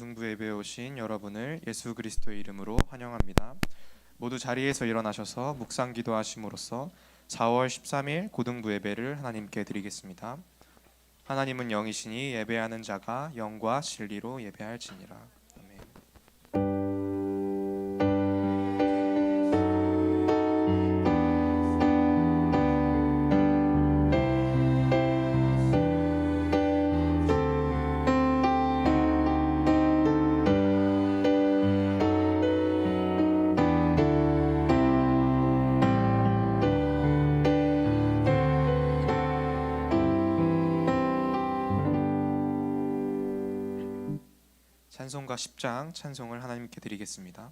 고등부 예배에 오신 여러분을 예수 그리스도의 이름으로 환영합니다. 모두 자리에서 일어나셔서 묵상 기도하심으로써 4월 13일 고등부 예배를 하나님께 드리겠습니다. 하나님은 영이시니 예배하는 자가 영과 진리로 예배할지니라. 아멘. 찬송가 10장 찬송을 하나님께 드리겠습니다.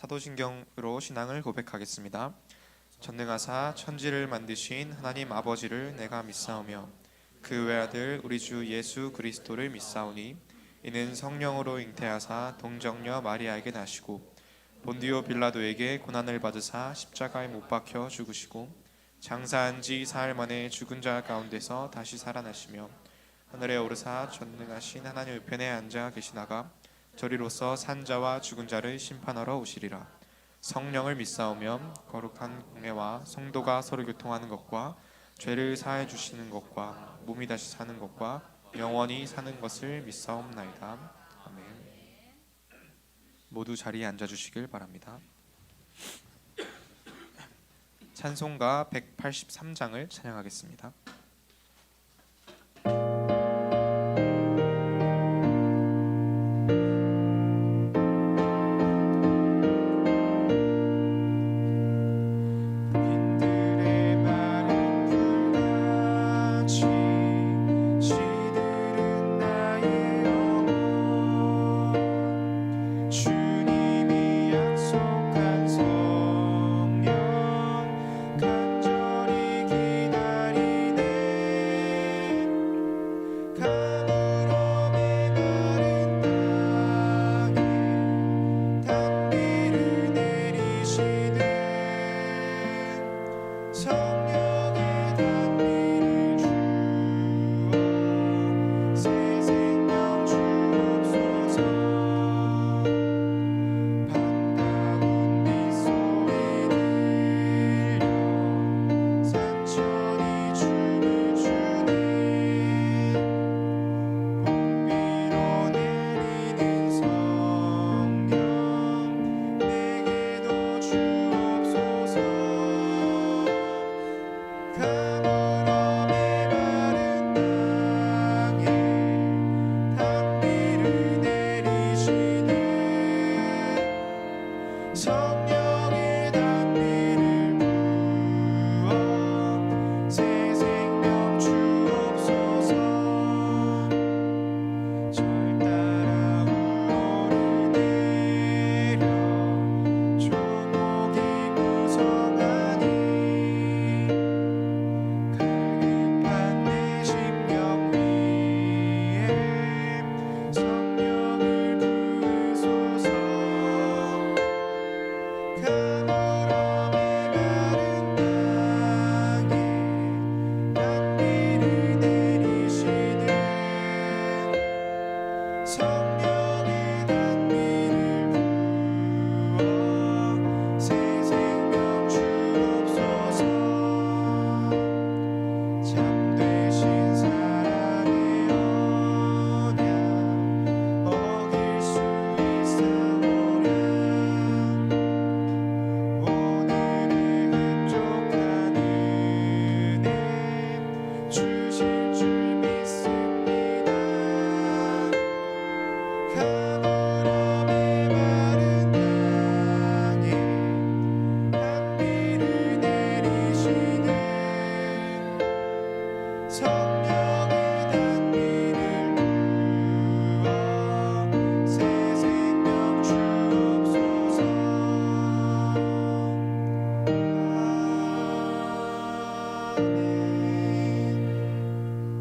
사도신경으로 신앙을 고백하겠습니다. 전능하사 천지를 만드신 하나님 아버지를 내가 믿사오며 그 외아들 우리 주 예수 그리스도를 믿사오니 이는 성령으로 잉태하사 동정녀 마리아에게 나시고 본디오 빌라도에게 고난을 받으사 십자가에 못 박혀 죽으시고 장사한 지 사흘 만에 죽은 자 가운데서 다시 살아나시며 하늘에 오르사 전능하신 하나님 우편에 앉아 계시다가 저리로서 산자와 죽은 자를 심판하러 오시리라. 성령을 믿사오며 거룩한 공회와 성도가 서로 교통하는 것과 죄를 사해 주시는 것과 몸이 다시 사는 것과 영원히 사는 것을 믿사옵나이다. 아멘. 모두 자리에 앉아 주시길 바랍니다. 찬송가 183장을 찬양하겠습니다. 간절히 기다리네 성령의 단비를 부어 새 생명 주옵소서. 참되신 사랑의 언약 어길 수 있사오랴. 오늘의 흡족한 은혜 주실 줄 믿습니다. 가물함의 마른 땅에 단비를 내리시는 성령의 단비를 부어 새 생명 주옵소서.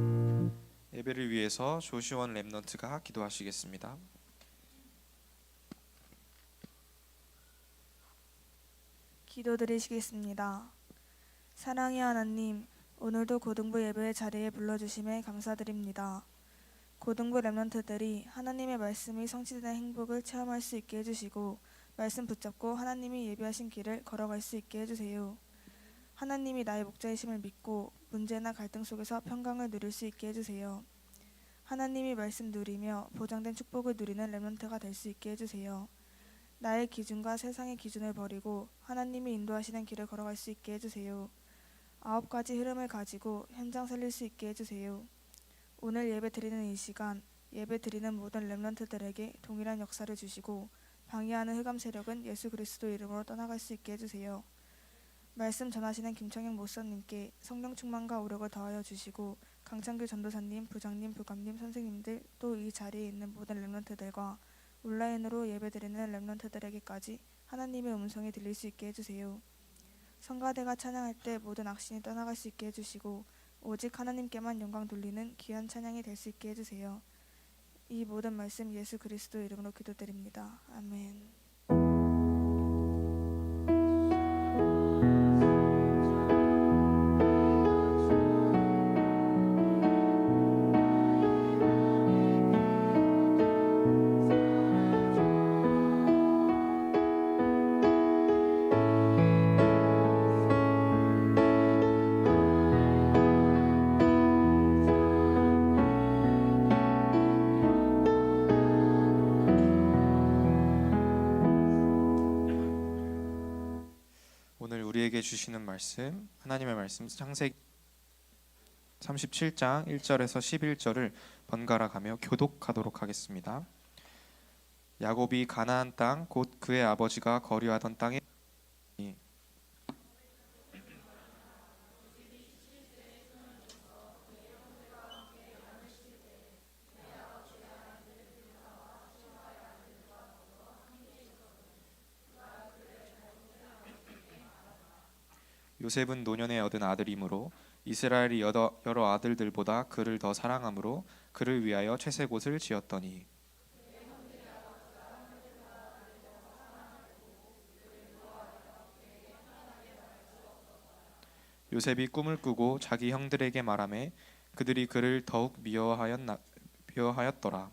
아멘. 예배를 위해서 조시원 랩넌트가 기도하시겠습니다. 기도드리시겠습니다. 사랑의 하나님, 오늘도 고등부 예배 자리에 불러주심에 감사드립니다. 고등부 랩런트들이 하나님의 말씀이 성취되는 행복을 체험할 수 있게 해주시고 말씀 붙잡고 하나님이 예비하신 길을 걸어갈 수 있게 해주세요. 하나님이 나의 목자이심을 믿고 문제나 갈등 속에서 평강을 누릴 수 있게 해주세요. 하나님이 말씀 누리며 보장된 축복을 누리는 랩런트가 될 수 있게 해주세요. 나의 기준과 세상의 기준을 버리고 하나님이 인도하시는 길을 걸어갈 수 있게 해주세요. 9가지 흐름을 가지고 현장 살릴 수 있게 해주세요. 오늘 예배 드리는 이 시간, 예배 드리는 모든 랩런트들에게 동일한 역사를 주시고 방해하는 흑암 세력은 예수 그리스도 이름으로 떠나갈 수 있게 해주세요. 말씀 전하시는 김청영 목사님께 성령 충만과 오력을 더하여 주시고 강창규 전도사님, 부장님, 부감님, 선생님들 또 이 자리에 있는 모든 랩런트들과 온라인으로 예배드리는 랩런트들에게까지 하나님의 음성이 들릴 수 있게 해주세요. 성가대가 찬양할 때 모든 악신이 떠나갈 수 있게 해주시고 오직 하나님께만 영광 돌리는 귀한 찬양이 될 수 있게 해주세요. 이 모든 말씀 예수 그리스도 이름으로 기도드립니다. 아멘. 오늘 우리에게 주시는 말씀, 하나님의 말씀 창세기 37장 1절에서 11절을 번갈아 가며 교독하도록 하겠습니다. 야곱이 가나안 땅 곧 그의 아버지가 거류하던 땅에 요셉은 노년에 얻은 아들이므로 이스라엘이 여러 아들들보다 그를 더 사랑함으로 그를 위하여 채색옷을 지었더니 요셉이 꿈을 꾸고 자기 형들에게 말하매 그들이 그를 더욱 미워하였더라.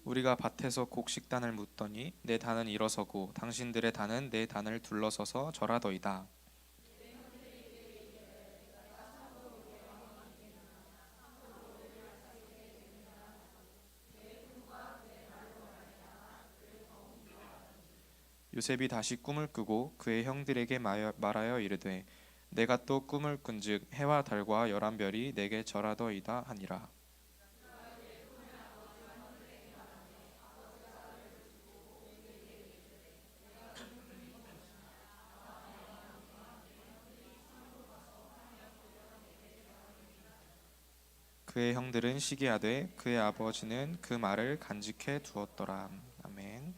우리가 밭에서 곡식단을 묻더니 내 단은 일어서고 당신들의 단은 내 단을 둘러서서 절하더이다. 요셉이 다시 꿈을 꾸고 그의 형들에게 말하여 이르되 내가 또 꿈을 꾼즉 해와 달과 11별이 내게 절하더이다 하니라. 그의 형들은 시기하되 그의 아버지는 그 말을 간직해 두었더라. 아멘.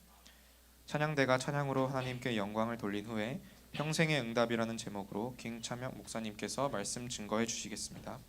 찬양대가 찬양으로 하나님께 영광을 돌린 후에 평생의 응답이라는 제목으로 김찬명 목사님께서 말씀 증거해 주시겠습니다.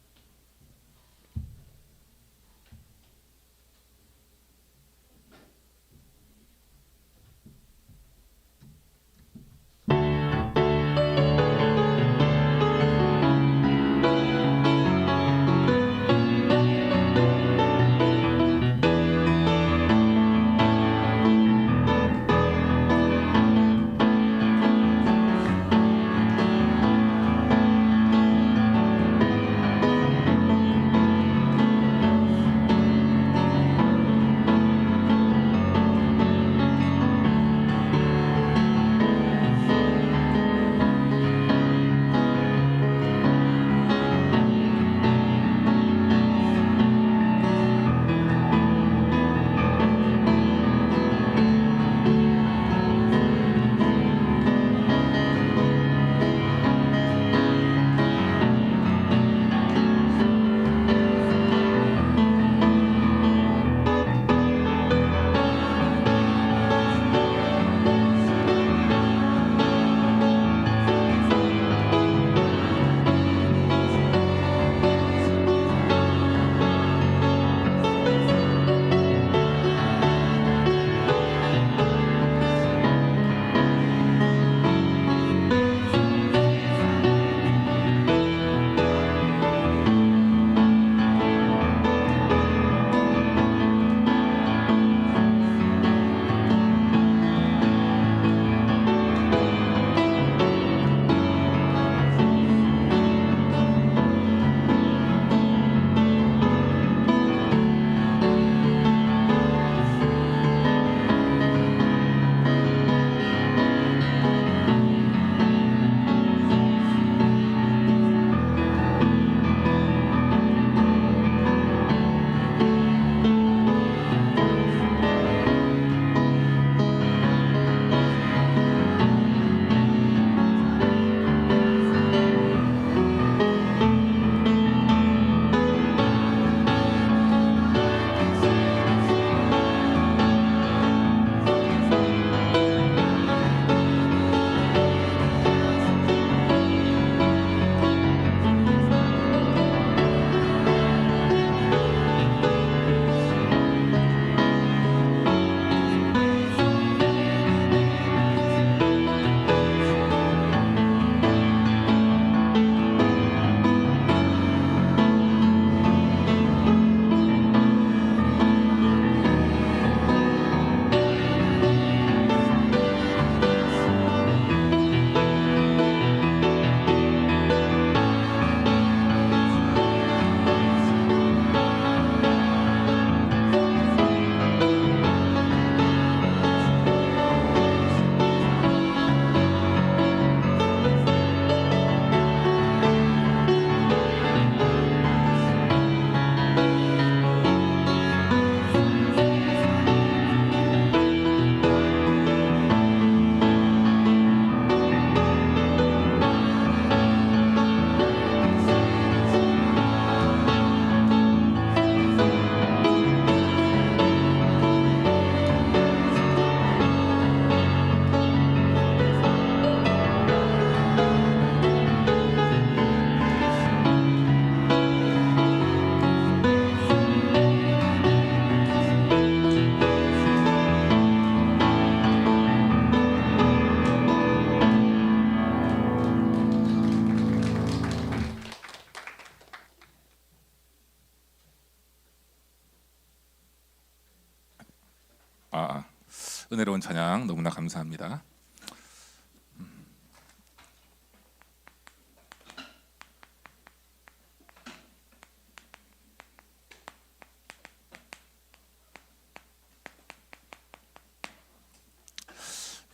은혜로운 찬양 너무나 감사합니다.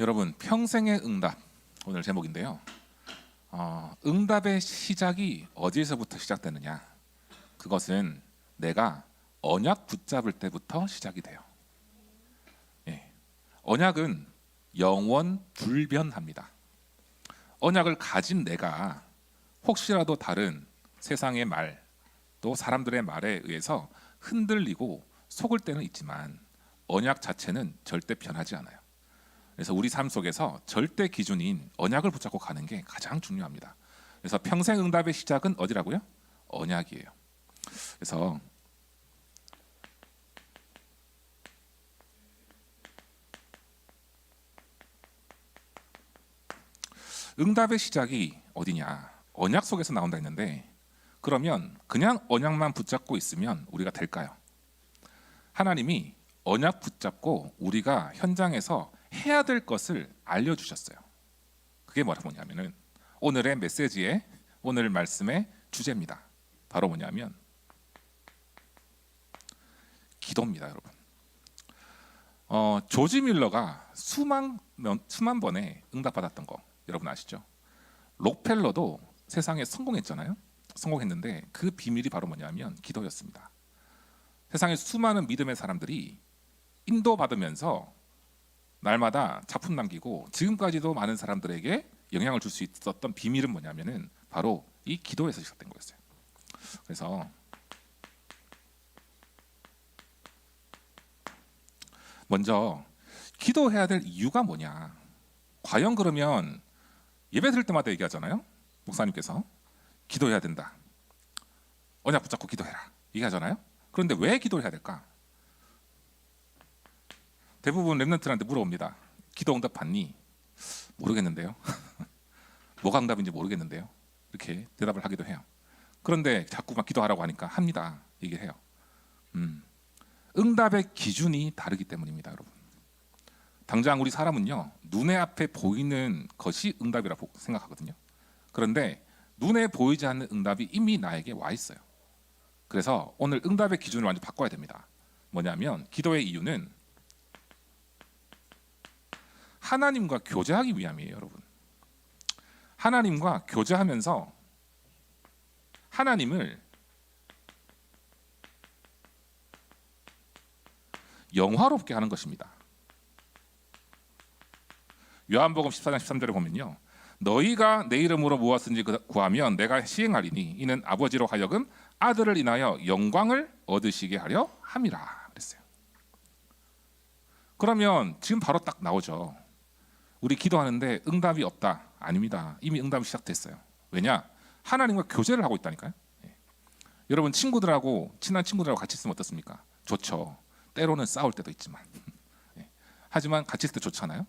여러분, 평생의 응답 오늘 제목인데요. 응답의 시작이 어디에서부터 시작되느냐? 그것은 내가 언약 붙잡을 때부터 시작이 돼요. 예. 언약은 영원 불변합니다. 언약을 가진 내가 혹시라도 다른 세상의 말, 또 사람들의 말에 의해서 흔들리고 속을 때는 있지만 언약 자체는 절대 변하지 않아요. 그래서 우리 삶 속에서 절대 기준인 언약을 붙잡고 가는 게 가장 중요합니다. 그래서 평생 응답의 시작은 어디라고요? 언약이에요. 그래서 응답의 시작이 어디냐? 언약 속에서 나온다 했는데, 그러면 그냥 언약만 붙잡고 있으면 우리가 될까요? 하나님이 언약 붙잡고 우리가 현장에서 해야 될 것을 알려주셨어요. 그게 뭐냐면은 오늘의 메시지의 오늘 말씀의 주제입니다. 바로 뭐냐면 기도입니다, 여러분. 조지 밀러가 수만 번에 응답받았던 거 여러분 아시죠? 록펠러도 세상에 성공했잖아요. 성공했는데 그 비밀이 바로 뭐냐면 기도였습니다. 세상에 수많은 믿음의 사람들이 인도받으면서 날마다 작품 남기고 지금까지도 많은 사람들에게 영향을 줄 수 있었던 비밀은 뭐냐면은 바로 이 기도에서 시작된 거였어요. 그래서 먼저 기도해야 될 이유가 뭐냐? 과연 그러면 예배 드릴 때마다 얘기하잖아요. 목사님께서 기도해야 된다. 언약 붙잡고 기도해라. 얘기하잖아요. 그런데 왜 기도를 해야 될까? 대부분 렘넌트한테 물어봅니다. 기도 응답 받니? 모르겠는데요. 뭐가 응답인지 모르겠는데요. 이렇게 대답을 하기도 해요. 그런데 자꾸 막 기도하라고 하니까 합니다. 얘기를 해요. 응답의 기준이 다르기 때문입니다, 여러분. 당장 우리 사람은요, 눈에 앞에 보이는 것이 응답이라고 생각하거든요. 그런데 눈에 보이지 않는 응답이 이미 나에게 와 있어요. 그래서 오늘 응답의 기준을 완전 바꿔야 됩니다. 뭐냐면 기도의 이유는 하나님과 교제하기 위함이에요, 여러분. 하나님과 교제하면서 하나님을 영화롭게 하는 것입니다. 요한복음 14장 13절에 보면요, 너희가 내 이름으로 무엇든지 구하면 내가 시행하리니 이는 아버지로 하여금 아들을 인하여 영광을 얻으시게 하려 함이라 그랬어요. 그러면 지금 바로 딱 나오죠. 우리 기도하는데 응답이 없다. 아닙니다. 이미 응답이 시작됐어요. 왜냐? 하나님과 교제를 하고 있다니까요. 여러분, 친구들하고 친한 친구들하고 같이 있으면 어떻습니까? 좋죠. 때로는 싸울 때도 있지만 하지만 같이 있을 때 좋잖아요.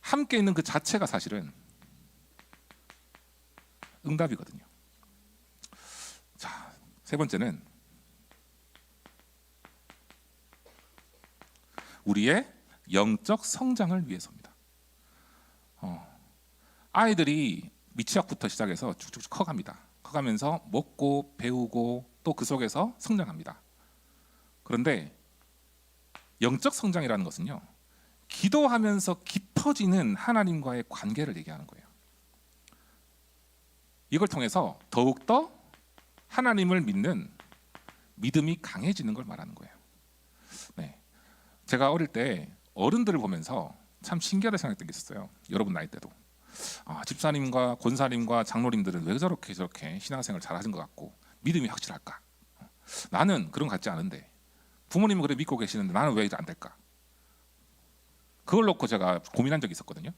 함께 있는 그 자체가 사실은 응답이거든요. 자, 세 번째는 우리의 영적 성장을 위해서입니다. 아이들이 미취학부터 시작해서 쭉쭉쭉 커갑니다. 커가면서 먹고 배우고 또 그 속에서 성장합니다. 그런데 영적 성장이라는 것은요, 기도하면서 깊어지는 하나님과의 관계를 얘기하는 거예요. 이걸 통해서 더욱더 하나님을 믿는 믿음이 강해지는 걸 말하는 거예요. 네. 제가 어릴 때 어른들을 보면서 참 신기하다 생각했던 게 있었어요. 여러분 나이 때도. 집사님과 권사님과 장로님들은 왜 저렇게 신앙생활 잘하신 것 같고 믿음이 확실할까? 나는 그런 것 같지 않은데 부모님은 그래 믿고 계시는데 나는 왜 안 될까? 그걸 놓고 제가 고민한 적이 있었거든요.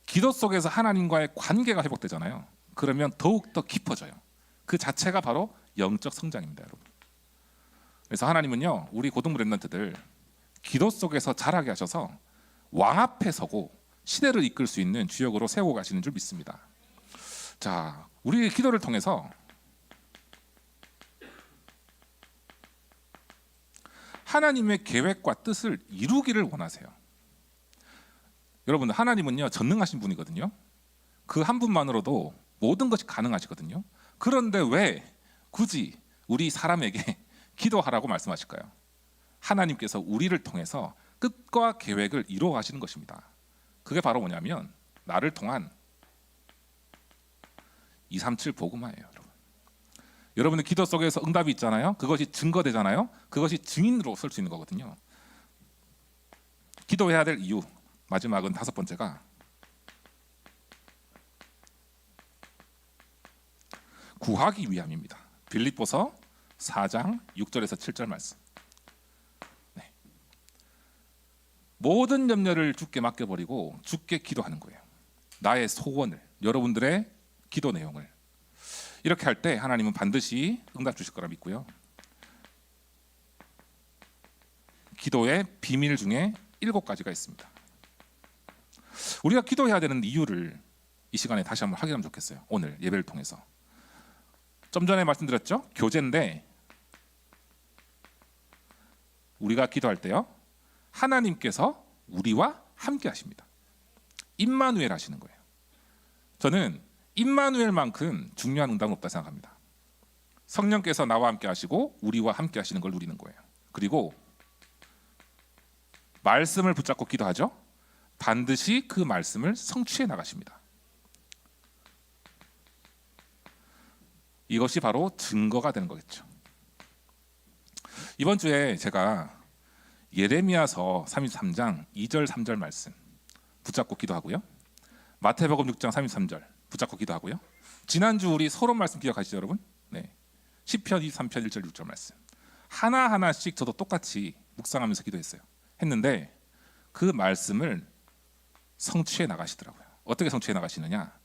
기도 속에서 하나님과의 관계가 회복되잖아요. 그러면 더욱더 깊어져요. 그 자체가 바로 영적 성장입니다, 여러분. 그래서 하나님은요, 우리 고등부 렘넌트들 기도 속에서 자라게 하셔서 왕 앞에 서고 시대를 이끌 수 있는 주역으로 세우고 가시는 줄 믿습니다. 자, 우리 기도를 통해서 하나님의 계획과 뜻을 이루기를 원하세요. 여러분, 하나님은요 전능하신 분이거든요. 그 한 분만으로도 모든 것이 가능하시거든요. 그런데 왜 굳이 우리 사람에게 기도하라고 말씀하실까요? 하나님께서 우리를 통해서 뜻과 계획을 이루어 가시는 것입니다. 그게 바로 뭐냐면 나를 통한 237 복음화예요. 여러분, 여러분의 기도 속에서 응답이 있잖아요. 그것이 증거되잖아요. 그것이 증인으로 설 수 있는 거거든요. 기도해야 될 이유, 마지막은 5번째가 구하기 위함입니다. 빌립보서 4장 6절에서 7절 말씀. 네. 모든 염려를 주께 맡겨버리고 주께 기도하는 거예요. 나의 소원을, 여러분들의 기도 내용을. 이렇게 할 때 하나님은 반드시 응답 주실 거라 믿고요. 기도의 비밀 중에 7가지가 있습니다. 우리가 기도해야 되는 이유를 이 시간에 다시 한번 확인하면 좋겠어요. 오늘 예배를 통해서. 좀 전에 말씀드렸죠? 교제인데 우리가 기도할 때요, 하나님께서 우리와 함께 하십니다. 임마누엘 하시는 거예요. 저는 임마누엘만큼 중요한 응답은 없다 생각합니다. 성령께서 나와 함께 하시고 우리와 함께 하시는 걸 누리는 거예요. 그리고 말씀을 붙잡고 기도하죠. 반드시 그 말씀을 성취해 나가십니다. 이것이 바로 증거가 되는 거겠죠. 이번 주에 제가 예레미야서 33장 2절 3절 말씀 붙잡고 기도하고요. 마태복음 6장 33절 붙잡고 기도하고요. 지난주 우리 서론 말씀 기억하시죠, 여러분? 네. 시편 23편 1절 6절 말씀 하나하나씩 저도 똑같이 묵상하면서 기도했어요. 했는데 그 말씀을 성취해 나가시더라고요. 어떻게 성취해 나가시느냐?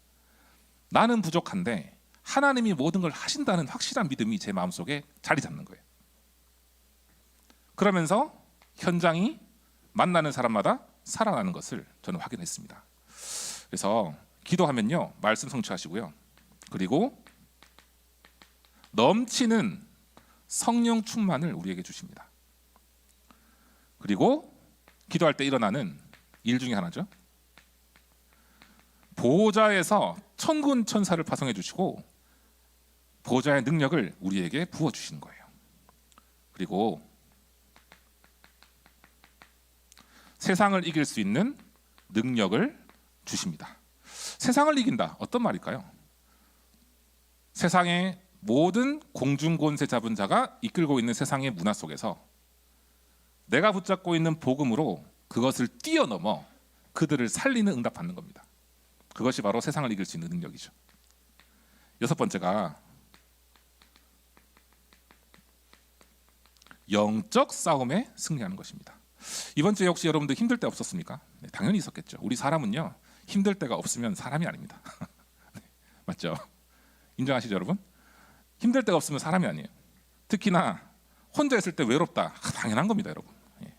나는 부족한데 하나님이 모든 걸 하신다는 확실한 믿음이 제 마음속에 자리 잡는 거예요. 그러면서 현장이 만나는 사람마다 살아나는 것을 저는 확인했습니다. 그래서 기도하면요, 말씀 성취하시고요. 그리고 넘치는 성령 충만을 우리에게 주십니다. 그리고 기도할 때 일어나는 일 중에 하나죠. 보호자에서 천군 천사를 파송해 주시고 보호자의 능력을 우리에게 부어 주시는 거예요. 그리고 세상을 이길 수 있는 능력을 주십니다. 세상을 이긴다. 어떤 말일까요? 세상의 모든 공중권세 잡은 자가 이끌고 있는 세상의 문화 속에서 내가 붙잡고 있는 복음으로 그것을 뛰어넘어 그들을 살리는 응답받는 겁니다. 그것이 바로 세상을 이길 수 있는 능력이죠. 6번째가 영적 싸움에 승리하는 것입니다. 이번 주에 혹시 여러분들 힘들 때 없었습니까? 네, 당연히 있었겠죠. 우리 사람은요, 힘들 때가 없으면 사람이 아닙니다. 네, 맞죠? 인정하시죠, 여러분? 힘들 때가 없으면 사람이 아니에요. 특히나 혼자 있을 때 외롭다. 당연한 겁니다, 여러분. 예.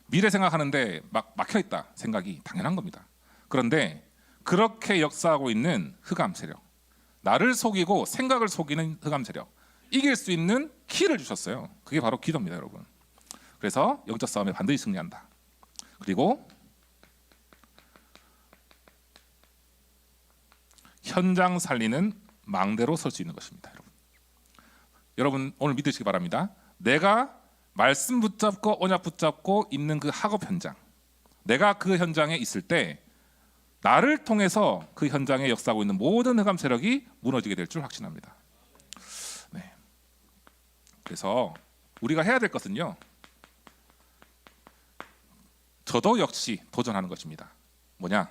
미래 생각하는데 막 막혀 있다 생각이 당연한 겁니다. 그런데 그렇게 역사하고 있는 흑암 세력, 나를 속이고 생각을 속이는 흑암 세력, 이길 수 있는 키를 주셨어요. 그게 바로 기도입니다, 여러분. 그래서 영적 싸움에 반드시 승리한다. 그리고 현장 살리는 망대로 설 수 있는 것입니다, 여러분. 여러분 오늘 믿으시기 바랍니다. 내가 말씀 붙잡고 언약 붙잡고 있는 그 학업 현장, 내가 그 현장에 있을 때 나를 통해서 그 현장에 역사하고 있는 모든 흑암 세력이 무너지게 될 줄 확신합니다. 네. 그래서 우리가 해야 될 것은요, 저도 역시 도전하는 것입니다. 뭐냐?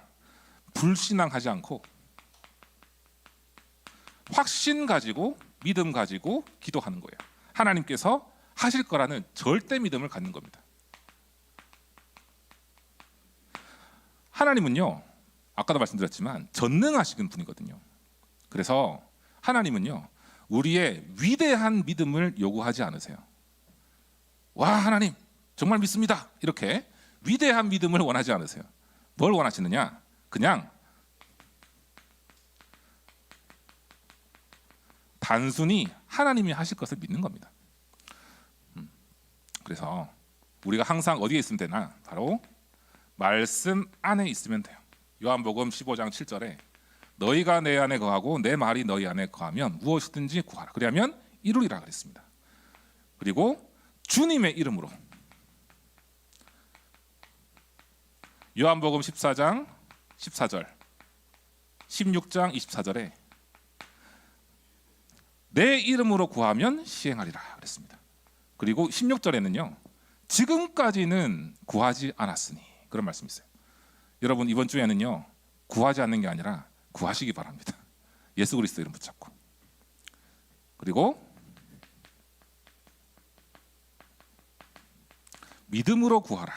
불신앙하지 않고 확신 가지고 믿음 가지고 기도하는 거예요. 하나님께서 하실 거라는 절대 믿음을 갖는 겁니다. 하나님은요, 아까도 말씀드렸지만 전능하신 분이거든요. 그래서 하나님은요, 우리의 위대한 믿음을 요구하지 않으세요. 와, 하나님 정말 믿습니다, 이렇게 위대한 믿음을 원하지 않으세요. 뭘 원하시느냐? 그냥 단순히 하나님이 하실 것을 믿는 겁니다. 그래서 우리가 항상 어디에 있으면 되나? 바로 말씀 안에 있으면 돼요. 요한복음 15장 7절에 너희가 내 안에 거하고 내 말이 너희 안에 거하면 무엇이든지 구하라. 그리하면 이루리라 그랬습니다. 그리고 주님의 이름으로 요한복음 14장 14절 16장 24절에 내 이름으로 구하면 시행하리라 그랬습니다. 그리고 16절에는요. 지금까지는 구하지 않았으니 그런 말씀이 있어요. 여러분 이번 주에는요. 구하지 않는 게 아니라 구하시기 바랍니다. 예수 그리스도 이름 붙잡고. 그리고 믿음으로 구하라.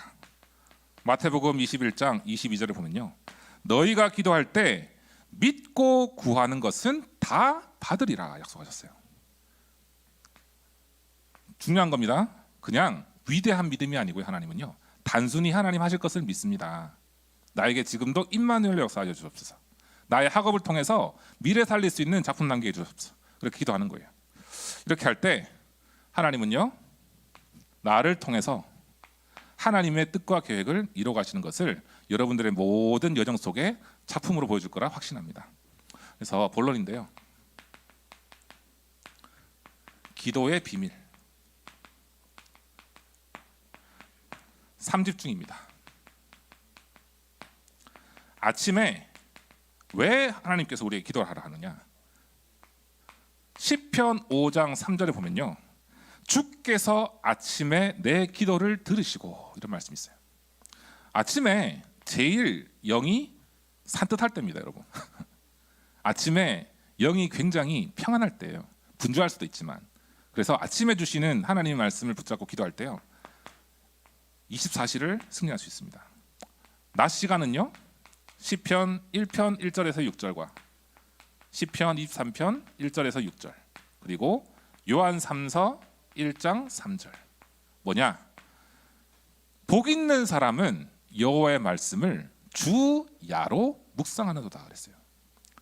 마태복음 21장 22절에 보면요. 너희가 기도할 때 믿고 구하는 것은 다 받으리라 약속하셨어요. 중요한 겁니다. 그냥 위대한 믿음이 아니고요. 하나님은요. 단순히 하나님 하실 것을 믿습니다. 나에게 지금도 임마누엘 역사하여 주옵소서. 나의 학업을 통해서 미래 살릴 수 있는 작품 남겨 주옵소서. 그렇게 기도하는 거예요. 이렇게 할 때 하나님은요. 나를 통해서 하나님의 뜻과 계획을 이루어 가시는 것을 여러분들의 모든 여정 속에 작품으로 보여줄 거라 확신합니다. 그래서 본론인데요. 기도의 비밀 3집중입니다. 아침에 왜 하나님께서 우리에게 기도를 하라 하느냐? 시편 5장 3절에 보면요. 주께서 아침에 내 기도를 들으시고 이런 말씀이 있어요. 아침에 제일 영이 산뜻할 때입니다, 여러분. 아침에 영이 굉장히 평안할 때예요. 분주할 수도 있지만. 그래서 아침에 주시는 하나님의 말씀을 붙잡고 기도할 때요. 24시를 승리할 수 있습니다. 낮 시간은요. 시편 1편 1절에서 6절과 시편 23편 1절에서 6절 그리고 요한 3서 1장 3절 뭐냐? 복 있는 사람은 여호와의 말씀을 주야로 묵상하는도다 그랬어요.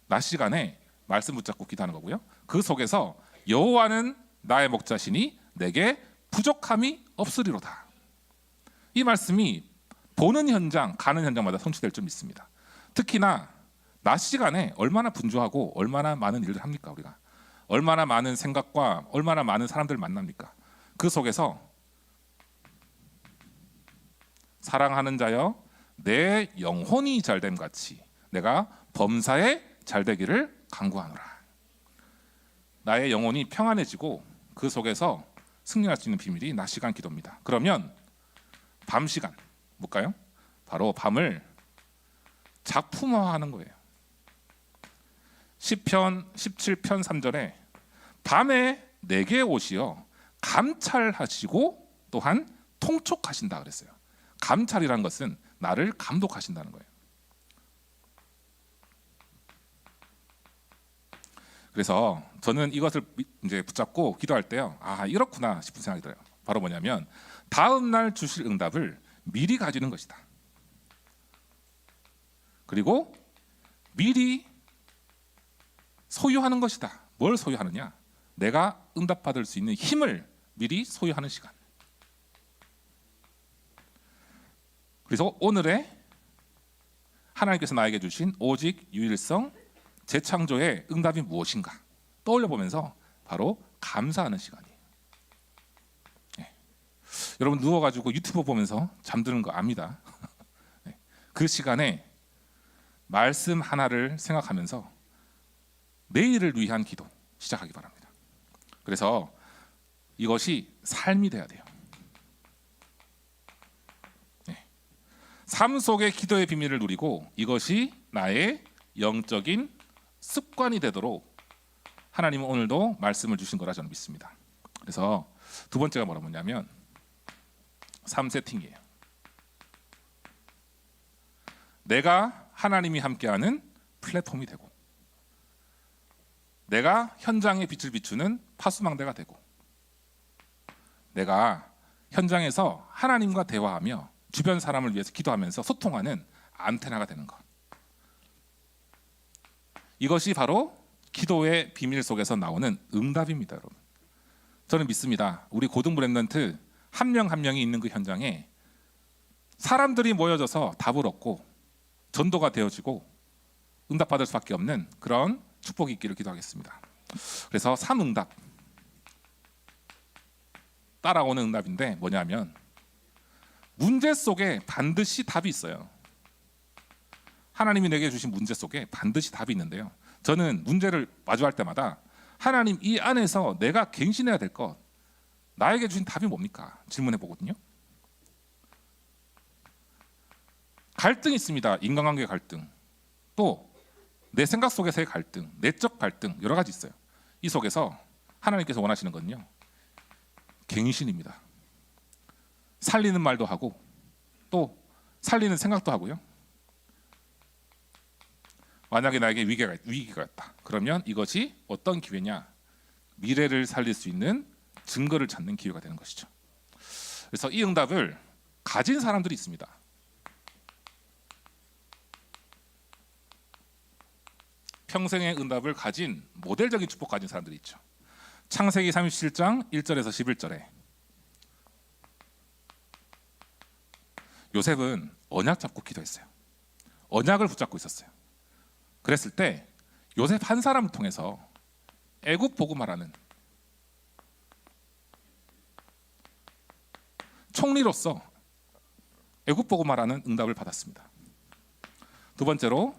낮 시간에 말씀 붙잡고 기도하는 거고요. 그 속에서 여호와는 나의 목자시니 내게 부족함이 없으리로다. 이 말씀이 보는 현장, 가는 현장마다 성취될 줄 믿습니다. 특히나 낮 시간에 얼마나 분주하고 얼마나 많은 일을 합니까 우리가? 얼마나 많은 생각과 얼마나 많은 사람들을 만납니까? 그 속에서 사랑하는 자여 내 영혼이 잘됨 같이 내가 범사에 잘되기를 간구하노라. 나의 영혼이 평안해지고 그 속에서 승리할 수 있는 비밀이 낮 시간 기도입니다. 그러면 밤 시간 뭘까요? 바로 밤을 작품화하는 거예요. 시편 17편 3절에 밤에 내게 오시어 감찰하시고 또한 통촉하신다 그랬어요. 감찰이란 것은 나를 감독하신다는 거예요. 그래서 저는 이것을 이제 붙잡고 기도할 때요. 아, 이렇구나 싶은 생각이 들어요. 바로 뭐냐면 다음 날 주실 응답을 미리 가지는 것이다. 그리고 미리 소유하는 것이다. 뭘 소유하느냐? 내가 응답받을 수 있는 힘을 미리 소유하는 시간. 그래서 오늘의 하나님께서 나에게 주신 오직 유일성 재창조의 응답이 무엇인가 떠올려 보면서 바로 감사하는 시간이에요. 네. 여러분 누워가지고 유튜브 보면서 잠드는 거 압니다. 네. 그 시간에 말씀 하나를 생각하면서 내일을 위한 기도 시작하기 바랍니다. 그래서 이것이 삶이 돼야 돼요. 네. 삶 속의 기도의 비밀을 누리고 이것이 나의 영적인 습관이 되도록 하나님은 오늘도 말씀을 주신 거라 저는 믿습니다. 그래서 두 번째가 뭐냐면 삶 세팅이에요. 내가 하나님이 함께하는 플랫폼이 되고 내가 현장에 빛을 비추는 파수망대가 되고 내가 현장에서 하나님과 대화하며 주변 사람을 위해서 기도하면서 소통하는 안테나가 되는 것. 이것이 바로 기도의 비밀 속에서 나오는 응답입니다, 여러분. 저는 믿습니다. 우리 고등부 렘넌트 한 명 한 명이 있는 그 현장에 사람들이 모여져서 답을 얻고 전도가 되어지고 응답받을 수밖에 없는 그런 축복이 있기를 기도하겠습니다. 그래서 3응답 따라오는 응답인데 뭐냐면 문제 속에 반드시 답이 있어요. 하나님이 내게 주신 문제 속에 반드시 답이 있는데요. 저는 문제를 마주할 때마다 하나님 이 안에서 내가 갱신해야 될 것, 나에게 주신 답이 뭡니까? 질문해 보거든요. 갈등이 있습니다. 인간관계 갈등, 또 내 생각 속에서의 갈등, 내적 갈등 여러 가지 있어요. 이 속에서 하나님께서 원하시는 건요, 갱신입니다. 살리는 말도 하고 또 살리는 생각도 하고요. 만약에 나에게 위기가 있다, 그러면 이것이 어떤 기회냐? 미래를 살릴 수 있는 증거를 찾는 기회가 되는 것이죠. 그래서 이 응답을 가진 사람들이 있습니다. 평생의 응답을 가진 모델적인 축복 가진 사람들이 있죠. 창세기 37장 1절에서 11절에 요셉은 언약 잡고 기도했어요. 언약을 붙잡고 있었어요. 그랬을 때 요셉 한 사람을 통해서 애굽 보고마라는 총리로서 애굽 보고마라는 응답을 받았습니다. 두 번째로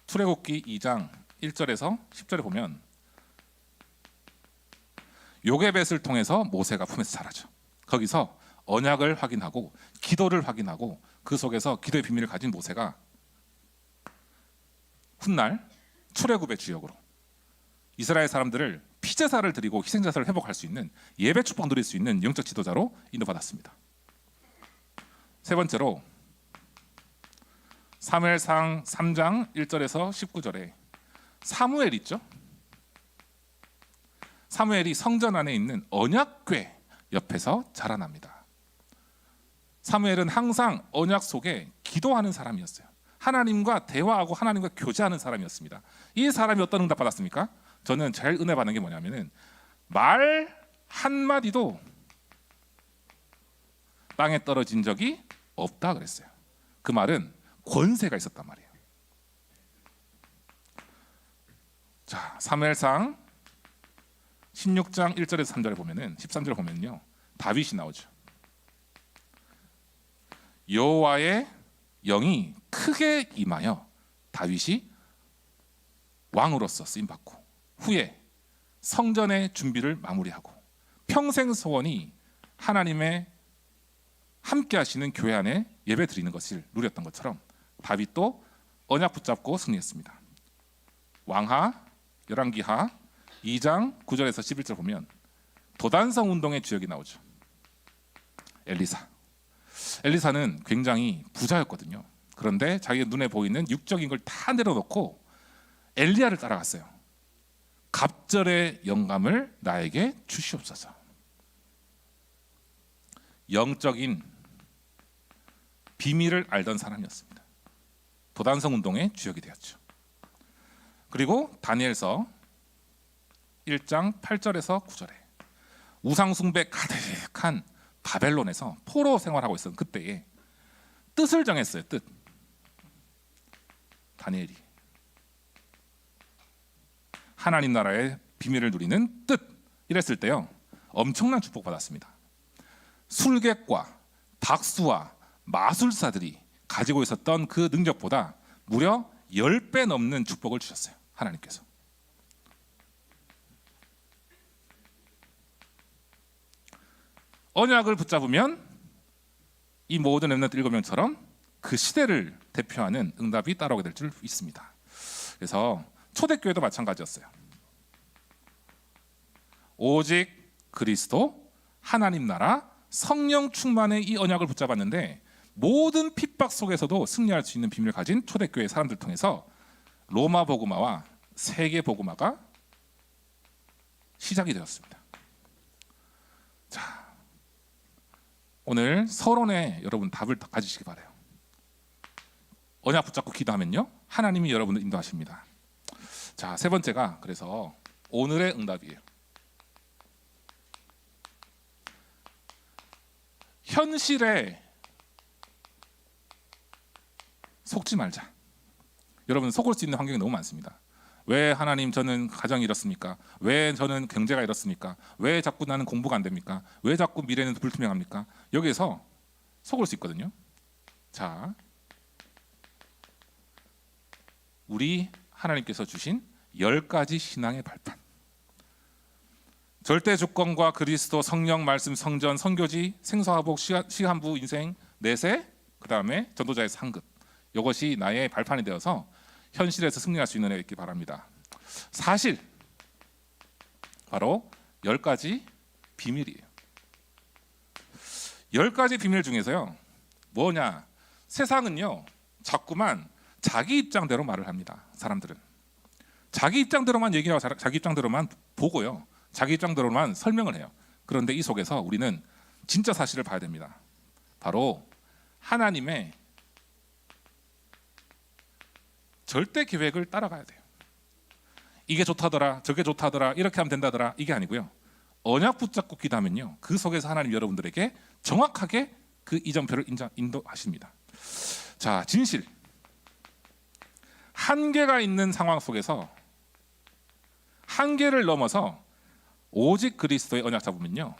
출애굽기 2장 1절에서 10절에 보면 요게벳을 통해서 모세가 품에서 자라죠. 거기서 언약을 확인하고 기도를 확인하고 그 속에서 기도의 비밀을 가진 모세가 훗날 출애굽의 주역으로 이스라엘 사람들을 피제사를 드리고 희생자사를 회복할 수 있는 예배 축복 누릴 수 있는 영적 지도자로 인도받았습니다. 세 번째로 사무엘상 3장 1절에서 19절에 사무엘 있죠? 사무엘이 성전 안에 있는 언약궤 옆에서 자라납니다. 사무엘은 항상 언약 속에 기도하는 사람이었어요. 하나님과 대화하고 하나님과 교제하는 사람이었습니다. 이 사람이 어떤 응답 받았습니까? 저는 제일 은혜 받는 게 뭐냐면은 말 한마디도 땅에 떨어진 적이 없다 그랬어요. 그 말은 권세가 있었단 말이에요. 자, 사무엘상 16장 1절에서 3절에 보면은 13절에 보면요, 다윗이 나오죠. 여호와의 영이 크게 임하여 다윗이 왕으로서 쓰임 받고 후에 성전의 준비를 마무리하고 평생 소원이 하나님의 함께 하시는 교회 안에 예배 드리는 것을 누렸던 것처럼 다윗도 언약 붙잡고 승리했습니다. 왕하 열왕기하 2장 9절에서 11절 보면 도단성 운동의 주역이 나오죠. 엘리사는 굉장히 부자였거든요. 그런데 자기 눈에 보이는 육적인 걸 다 내려놓고 엘리야를 따라갔어요. 갑절의 영감을 나에게 주시옵소서. 영적인 비밀을 알던 사람이었습니다. 도단성 운동의 주역이 되었죠. 그리고 다니엘서 1장 8절에서 9절에 우상 숭배 가득한 바벨론에서 포로 생활하고 있었던 그때에 뜻을 정했어요. 뜻. 다니엘이 하나님 나라의 비밀을 누리는 뜻 이랬을 때요, 엄청난 축복 받았습니다. 술객과 박수와 마술사들이 가지고 있었던 그 능력보다 무려 10배 넘는 축복을 주셨어요. 하나님께서. 언약을 붙잡으면 이 모든 렘넌트 7명처럼 그 시대를 대표하는 응답이 따라오게 될 줄 믿습니다. 그래서 초대교회도 마찬가지였어요. 오직 그리스도, 하나님 나라, 성령 충만의 이 언약을 붙잡았는데 모든 핍박 속에서도 승리할 수 있는 비밀을 가진 초대교회 사람들 통해서 로마 복음화와 세계 복음화가 시작이 되었습니다. 자, 오늘 서론에 여러분 답을 가지시기 바라요. 언약 붙잡고 기도하면요, 하나님이 여러분을 인도하십니다. 자, 세 번째가 그래서 오늘의 응답이에요. 현실에 속지 말자. 여러분, 속을 수 있는 환경이 너무 많습니다. 왜 하나님 저는 가정이 이렇습니까? 왜 저는 경제가 이렇습니까? 왜 자꾸 나는 공부가 안 됩니까? 왜 자꾸 미래는 불투명합니까? 여기에서 속을 수 있거든요. 자, 우리 하나님께서 주신 10가지 신앙의 발판. 절대 주권과 그리스도, 성령, 말씀, 성전, 선교지, 생사화복, 시한부, 인생, 내세, 그 다음에 전도자의 상급. 이것이 나의 발판이 되어서 현실에서 승리할 수 있는 애 있기 바랍니다. 사실 바로 10가지 비밀이에요. 10가지 비밀 중에서요, 뭐냐? 세상은요 자꾸만 자기 입장대로 말을 합니다. 사람들은 자기 입장대로만 얘기하고 자기 입장대로만 보고요, 자기 입장대로만 설명을 해요. 그런데 이 속에서 우리는 진짜 사실을 봐야 됩니다. 바로 하나님의 절대 계획을 따라가야 돼요. 이게 좋다더라, 저게 좋다더라, 이렇게 하면 된다더라, 이게 아니고요. 언약 붙잡고 기도하면요, 그 속에서 하나님 여러분들에게 정확하게 그 이정표를 인도하십니다. 자, 진실. 한계가 있는 상황 속에서 한계를 넘어서 오직 그리스도의 언약 잡으면요,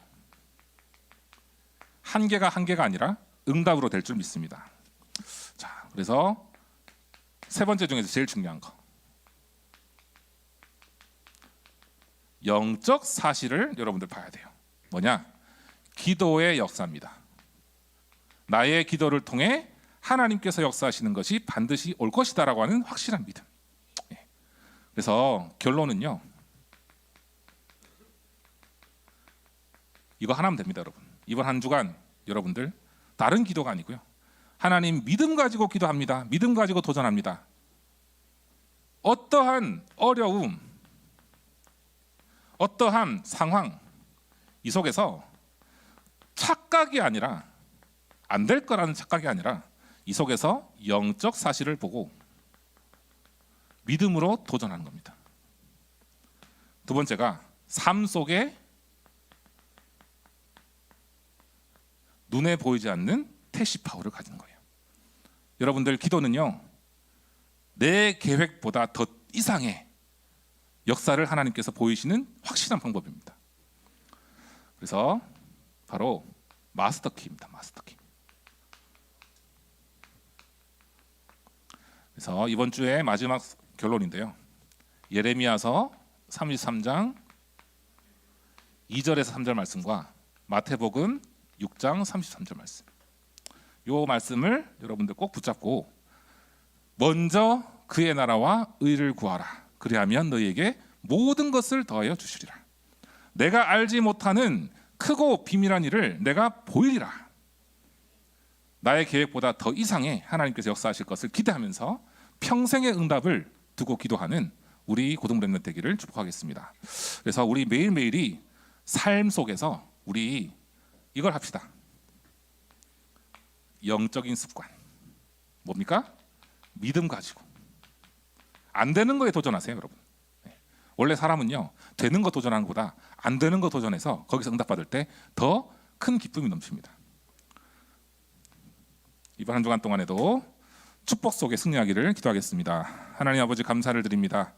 한계가 아니라 응답으로 될 줄 믿습니다. 자, 그래서 세 번째 중에서 제일 중요한 거, 영적 사실을 여러분들 봐야 돼요. 뭐냐? 기도의 역사입니다. 나의 기도를 통해 하나님께서 역사하시는 것이 반드시 올 것이다라고 하는 확실한 믿음. 그래서 결론은요, 이거 하나면 됩니다. 여러분, 이번 한 주간 여러분들 다른 기도가 아니고요, 하나님 믿음 가지고 기도합니다. 믿음 가지고 도전합니다. 어떠한 어려움, 어떠한 상황, 이 속에서 착각이 아니라, 안 될 거라는 착각이 아니라, 이 속에서 영적 사실을 보고 믿음으로 도전하는 겁니다. 두 번째가 삶 속에 눈에 보이지 않는 태시 파워를 가지는 거예요. 여러분들 기도는요, 내 계획보다 더 이상의 역사를 하나님께서 보이시는 확실한 방법입니다. 그래서 바로 마스터 키입니다. 마스터 키. 그래서 이번 주에 마지막 결론인데요, 예레미야서 33장 2절에서 3절 말씀과 마태복음 6장 33절 말씀, 이 말씀을 여러분들 꼭 붙잡고, 먼저 그의 나라와 의를 구하라, 그리하면 너희에게 모든 것을 더하여 주시리라. 내가 알지 못하는 크고 비밀한 일을 내가 보이리라. 나의 계획보다 더 이상의 하나님께서 역사하실 것을 기대하면서 평생의 응답을 두고 기도하는 우리 고등 렘넌트 되기를 축복하겠습니다. 그래서 우리 매일매일이 삶 속에서 우리 이걸 합시다. 영적인 습관. 뭡니까? 믿음 가지고 안 되는 거에 도전하세요, 여러분. 원래 사람은요, 되는 거 도전하는 것보다 안 되는 거 도전해서 거기서 응답받을 때 더 큰 기쁨이 넘칩니다. 이번 한 주간 동안에도 축복 속에 승리하기를 기도하겠습니다. 하나님 아버지, 감사를 드립니다.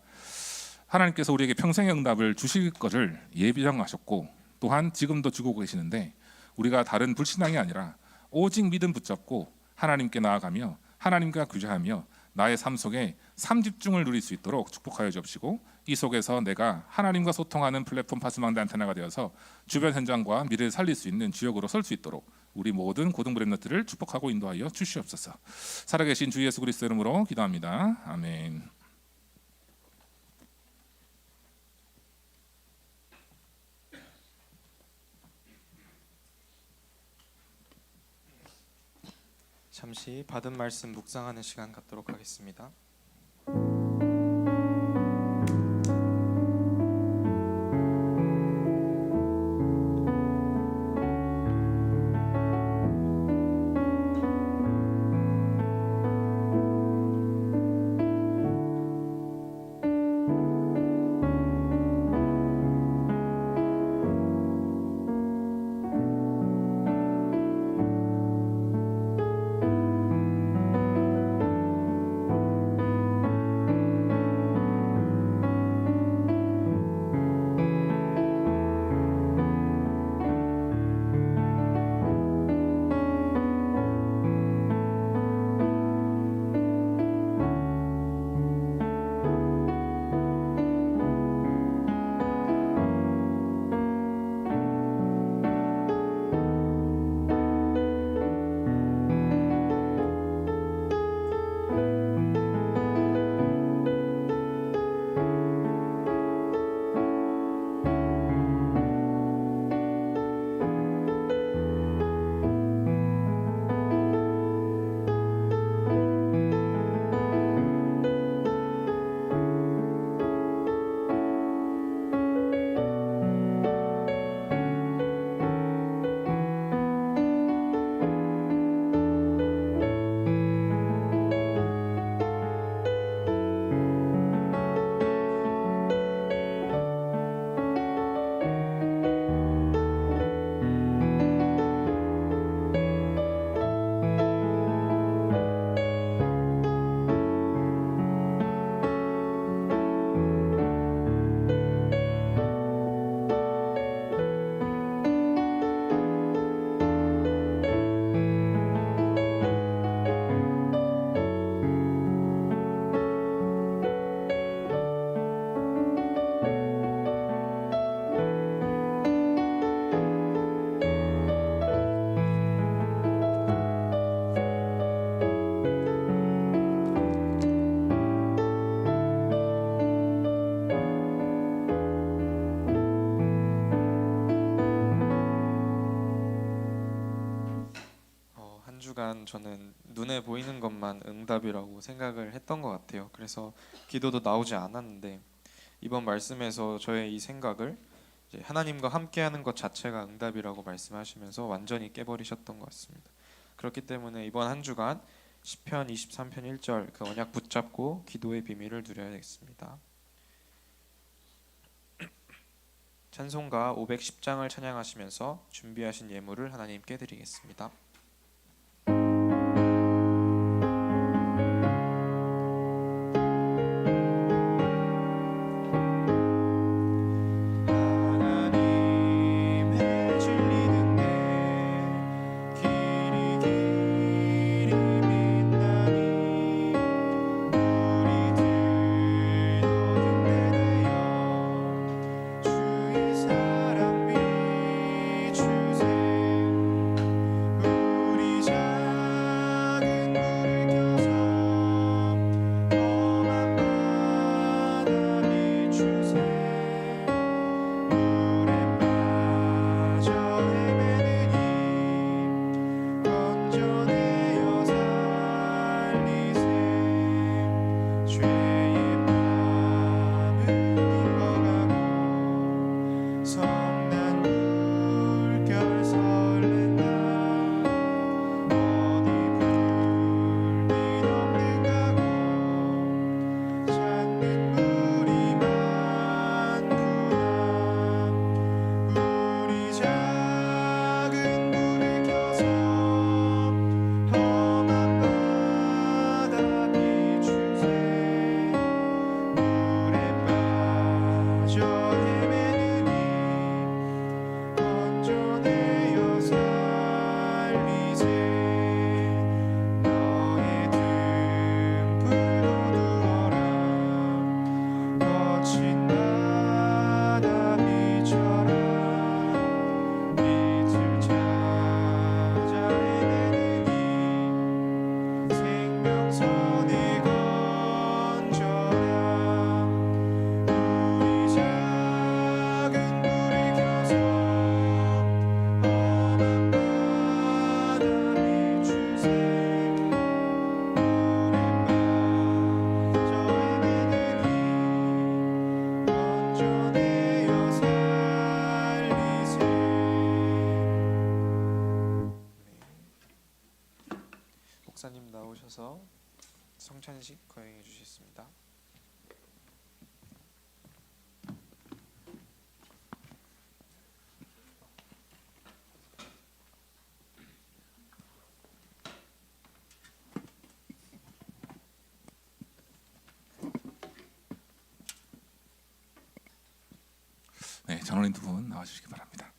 하나님께서 우리에게 평생의 응답을 주실 것을 예비정하셨고, 또한 지금도 주고 계시는데, 우리가 다른 불신앙이 아니라 오직 믿음 붙잡고 하나님께 나아가며 하나님과 교제하며 나의 삶 속에 삼집중을 누릴 수 있도록 축복하여 주옵시고, 이 속에서 내가 하나님과 소통하는 플랫폼 파스망대 안테나가 되어서 주변 현장과 미래를 살릴 수 있는 주역으로 설 수 있도록 우리 모든 고등부 렘넌트를 축복하고 인도하여 주시옵소서. 살아계신 주 예수 그리스도 이름으로 기도합니다. 아멘. 잠시 받은 말씀 묵상하는 시간 갖도록 하겠습니다. 주간 저는 눈에 보이는 것만 응답이라고 생각을 했던 것 같아요. 그래서 기도도 나오지 않았는데 이번 말씀에서 저의 이 생각을 이제 하나님과 함께하는 것 자체가 응답이라고 말씀하시면서 완전히 깨버리셨던 것 같습니다. 그렇기 때문에 이번 한 주간 시편 23편 1절 그 언약 붙잡고 기도의 비밀을 누려야겠습니다. 찬송가 510장을 찬양하시면서 준비하신 예물을 하나님께 드리겠습니다. 목사님 나오셔서 성찬식 거행해 주셨습니다. 네, 장로님 두 분 나와주시기 바랍니다.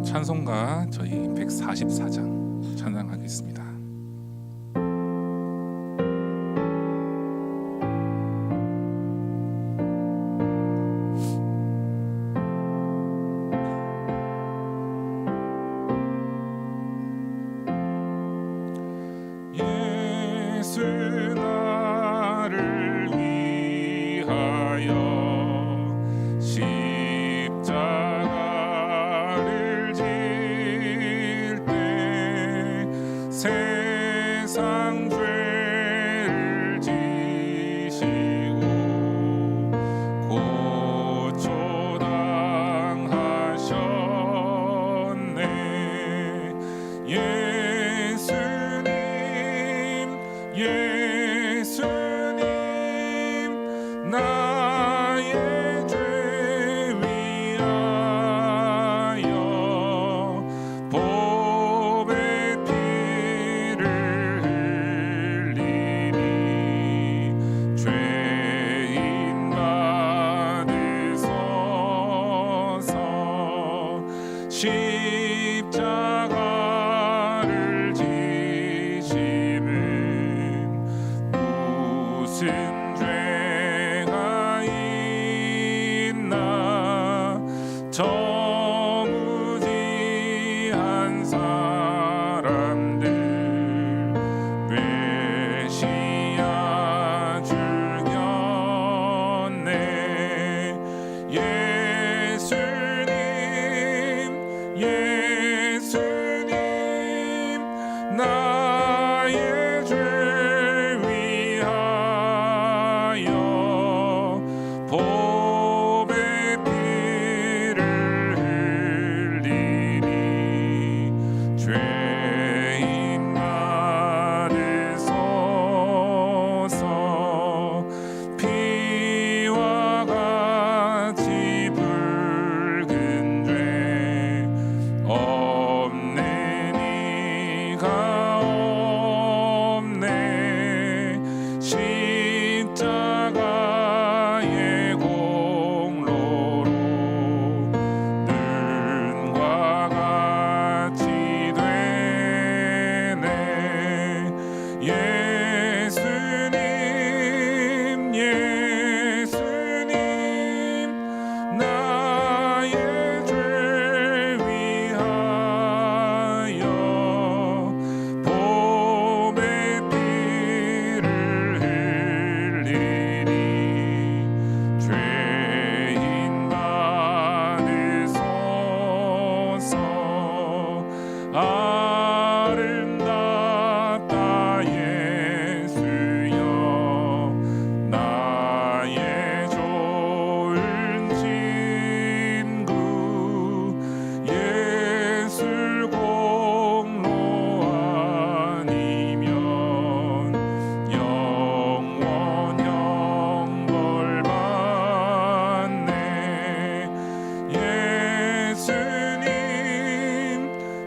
찬송가 저희 144장 찬양하겠습니다. 예수 나를 위하여 십자가를 질 때 세상 죄를 지시고 고초당하셨네. 예수님 나의 죄 위하여 보배 피를 흘리니 죄인 받으소서. 십자가를 지심은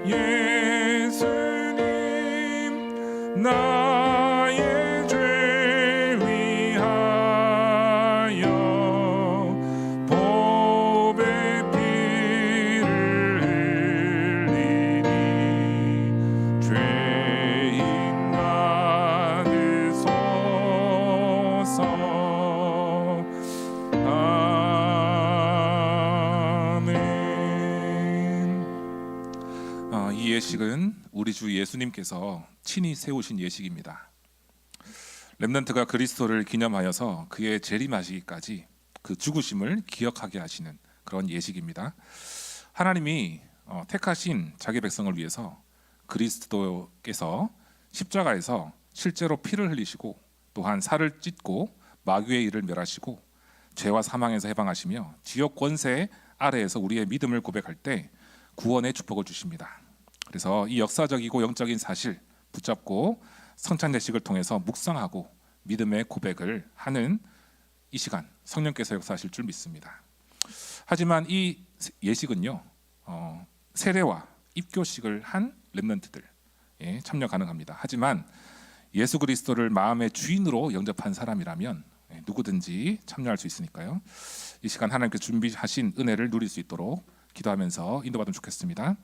예수님 나의 죄 위하여 보배 피를 흘리니 죄인 받으소서. 이 예식은 우리 주 예수님께서 친히 세우신 예식입니다. 렘넌트가 그리스도를 기념하여서 그의 재림하시기까지 그 죽으심을 기억하게 하시는 그런 예식입니다. 하나님이 택하신 자기 백성을 위해서 그리스도께서 십자가에서 실제로 피를 흘리시고 또한 살을 찢고 마귀의 일을 멸하시고 죄와 사망에서 해방하시며 지옥 권세 아래에서 우리의 믿음을 고백할 때 구원의 축복을 주십니다. 그래서 이 역사적이고 영적인 사실 붙잡고 성찬 예식을 통해서 묵상하고 믿음의 고백을 하는 이 시간 성령께서 역사하실 줄 믿습니다. 하지만 이 예식은요 세례와 입교식을 한 렘넌트들 참여 가능합니다. 하지만 예수 그리스도를 마음의 주인으로 영접한 사람이라면 누구든지 참여할 수 있으니까요. 이 시간 하나님께서 준비하신 은혜를 누릴 수 있도록 기도하면서 인도받으면 좋겠습니다.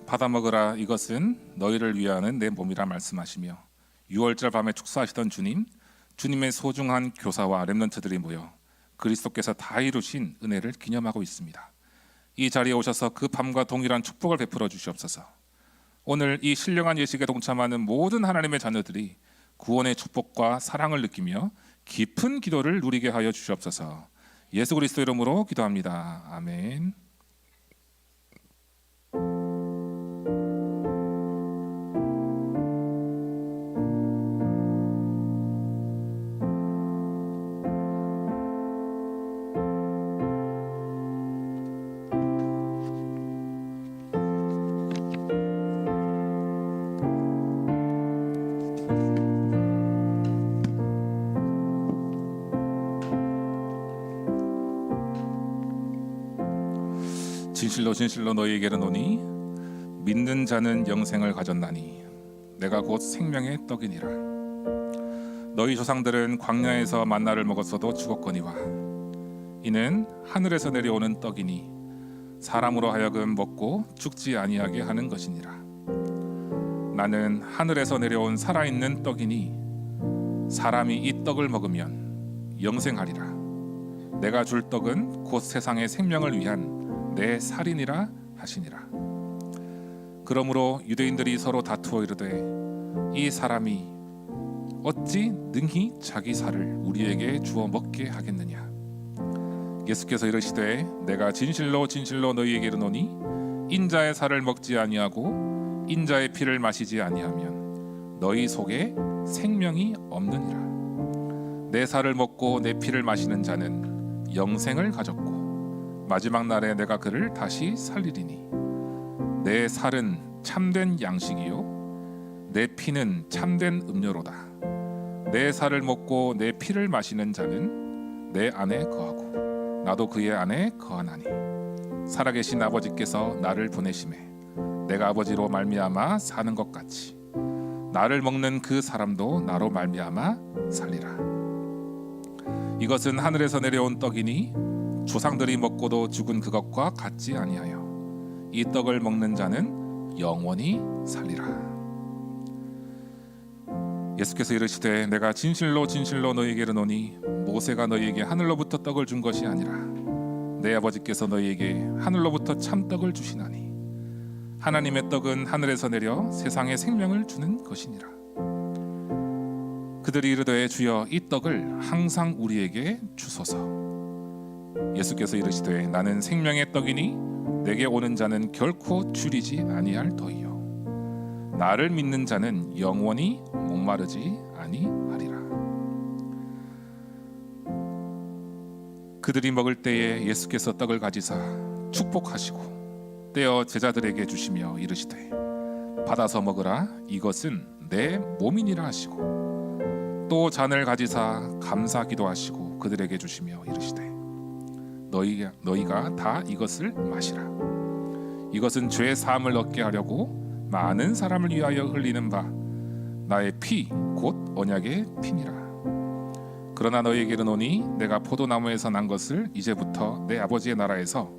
받아 먹으라 이것은 너희를 위하는 내 몸이라 말씀하시며 6월절 밤에 축사하시던 주님의 소중한 교사와 렘넌트들이 모여 그리스도께서 다 이루신 은혜를 기념하고 있습니다. 이 자리에 오셔서 그 밤과 동일한 축복을 베풀어 주시옵소서. 오늘 이 신령한 예식에 동참하는 모든 하나님의 자녀들이 구원의 축복과 사랑을 느끼며 깊은 기도를 누리게 하여 주시옵소서. 예수 그리스도 이름으로 기도합니다. 아멘. 진실로 너희에게 이르노니 믿는 자는 영생을 가졌나니 내가 곧 생명의 떡이니라. 너희 조상들은 광야에서 만나를 먹었어도 죽었거니와 이는 하늘에서 내려오는 떡이니 사람으로 하여금 먹고 죽지 아니하게 하는 것이니라. 나는 하늘에서 내려온 살아있는 떡이니 사람이 이 떡을 먹으면 영생하리라. 내가 줄 떡은 곧 세상의 생명을 위한 내 살이니라 하시니라. 그러므로 유대인들이 서로 다투어 이르되 이 사람이 어찌 능히 자기 살을 우리에게 주어 먹게 하겠느냐. 예수께서 이르시되 내가 진실로 너희에게 이르노니 인자의 살을 먹지 아니하고 인자의 피를 마시지 아니하면 너희 속에 생명이 없느니라. 내 살을 먹고 내 피를 마시는 자는 영생을 가졌고 마지막 날에 내가 그를 다시 살리리니 내 살은 참된 양식이요 내 피는 참된 음료로다. 내 살을 먹고 내 피를 마시는 자는 내 안에 거하고 나도 그의 안에 거하나니 살아계신 아버지께서 나를 보내심에 내가 아버지로 말미암아 사는 것 같이 나를 먹는 그 사람도 나로 말미암아 살리라. 이것은 하늘에서 내려온 떡이니 조상들이 먹고도 죽은 그것과 같지 아니하여 이 떡을 먹는 자는 영원히 살리라. 예수께서 이르시되 내가 진실로 너희에게 이르노니 모세가 너희에게 하늘로부터 떡을 준 것이 아니라 내 아버지께서 너희에게 하늘로부터 참떡을 주시나니 하나님의 떡은 하늘에서 내려 세상에 생명을 주는 것이니라. 그들이 이르되 주여 이 떡을 항상 우리에게 주소서. 예수께서 이르시되 나는 생명의 떡이니 내게 오는 자는 결코 줄이지 아니할 터이요 나를 믿는 자는 영원히 목마르지 아니하리라. 그들이 먹을 때에 예수께서 떡을 가지사 축복하시고 떼어 제자들에게 주시며 이르시되 받아서 먹으라, 이것은 내 몸이니라 하시고 또 잔을 가지사 감사 기도하시고 그들에게 주시며 이르시되 너희가 다 이것을 마시라. 이것은 죄 사함을 얻게 하려고 많은 사람을 위하여 흘리는 바 나의 피 곧 언약의 피니라. 그러나 너희에게 이르노니 내가 포도나무에서 난 것을 이제부터 내 아버지의 나라에서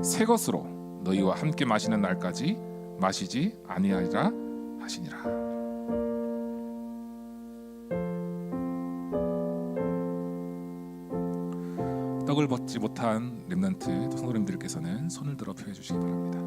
새 것으로 너희와 함께 마시는 날까지 마시지 아니하리라 하시니라. 떡을 벗지 못한 렘넌트 성도님들께서는 손을 들어 표해 주시기 바랍니다.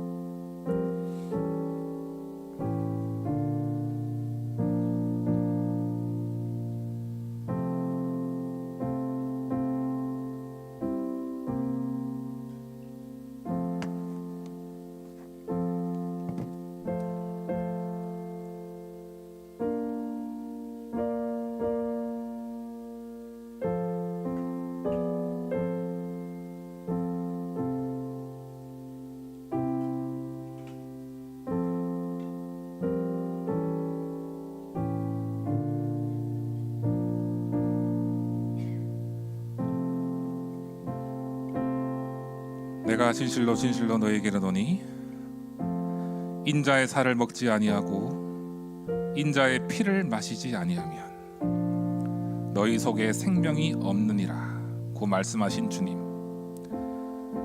내가 진실로 진실로 너희에게 이르노니 인자의 살을 먹지 아니하고 인자의 피를 마시지 아니하면 너희 속에 생명이 없느니라 고 말씀하신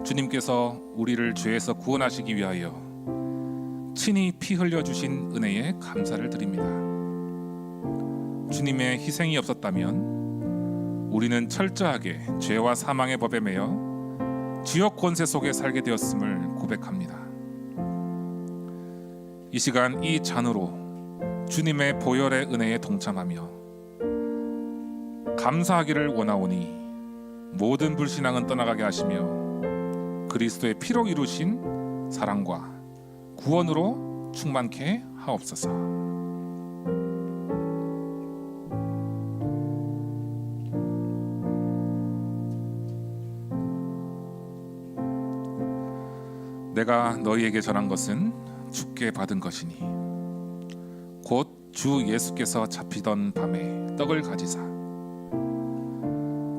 주님께서 우리를 죄에서 구원하시기 위하여 친히 피 흘려 주신 은혜에 감사를 드립니다. 주님의 희생이 없었다면 우리는 철저하게 죄와 사망의 법에 매여 지옥 권세 속에 살게 되었음을 고백합니다. 이 시간 이 잔으로 주님의 보혈의 은혜에 동참하며 감사하기를 원하오니 모든 불신앙은 떠나가게 하시며 그리스도의 피로 이루신 사랑과 구원으로 충만케 하옵소서. 내가 너희에게 전한 것은 주께 받은 것이니 곧 주 예수께서 잡히던 밤에 떡을 가지사